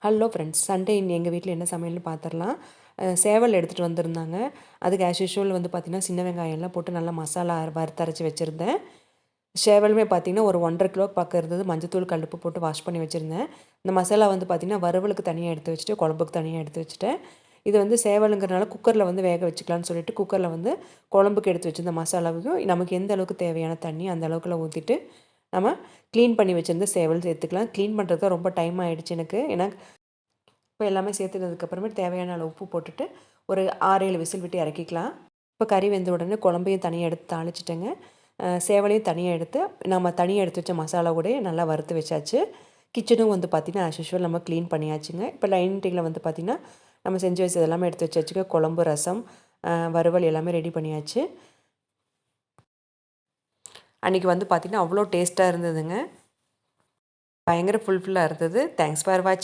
Hello friends, Sunday எங்கள் வீட்டில் என்ன சமையல்னு பார்த்துடலாம். சேவல் எடுத்துகிட்டு வந்திருந்தாங்க. அதுக்கு ஆஸ் யூஷுவல் வந்து பார்த்திங்கன்னா சின்ன வெங்காயம்லாம் போட்டு நல்லா மசாலா வறுத்தரைச்சி வச்சுருந்தேன். சேவலுமே பார்த்திங்கன்னா ஒரு 1.5 கிலோ பக்கம் இருந்தது. மஞ்சத்தூள் கல்லுப்பு போட்டு வாஷ் பண்ணி வச்சுருந்தேன். இந்த மசாலா வந்து பார்த்திங்கன்னா வறுவலுக்கு தனியாக எடுத்து வச்சுட்டு, குழம்புக்கு தனியாக எடுத்து வச்சுட்டேன். இது வந்து சேவலுங்கிறனால குக்கரில் வந்து வேக வச்சுக்கலான்னு சொல்லிட்டு குக்கரில் வந்து குழம்புக்கு எடுத்து வச்சுருந்த மசாலாவையும் நமக்கு எந்த அளவுக்கு தேவையான தண்ணி அந்த அளவுக்குள்ள ஊற்றிட்டு நம்ம க்ளீன் பண்ணி வச்சுருந்த சேவல் சேர்த்துக்கலாம். க்ளீன் பண்ணுறது தான் ரொம்ப டைம் ஆகிடுச்சு எனக்கு. ஏன்னா இப்போ எல்லாமே சேர்த்துனதுக்கப்புறமே தேவையான அளவு உப்பு போட்டுட்டு ஒரு 6-7 விசில் விட்டு இறக்கிக்கலாம். இப்போ கறி வெந்த உடனே குழம்பையும் தனியாக எடுத்து தாளிச்சிட்டேங்க. சேவலையும் தனியாக எடுத்து நம்ம தனியாக எடுத்து வச்ச மசாலா கூட நல்லா வறுத்து வச்சாச்சு. கிச்சனும் வந்து பார்த்திங்கன்னா ஆஸ் யூஷுவல் நம்ம க்ளீன் பண்ணியாச்சுங்க. இப்போ டைனிங் டேபிளில் வந்து பார்த்திங்கன்னா நம்ம செஞ்சு வச்சது எல்லாமே எடுத்து வச்சாச்சுங்க. குழம்பு, ரசம், வறுவல் எல்லாமே ரெடி பண்ணியாச்சு. அன்றைக்கி வந்து பார்த்திங்கன்னா அவ்வளோ டேஸ்ட்டாக இருந்ததுங்க. பயங்கர ஃபுல்ஃபில்லாக இருந்தது. தேங்க்ஸ் ஃபார் வாட்சிங்.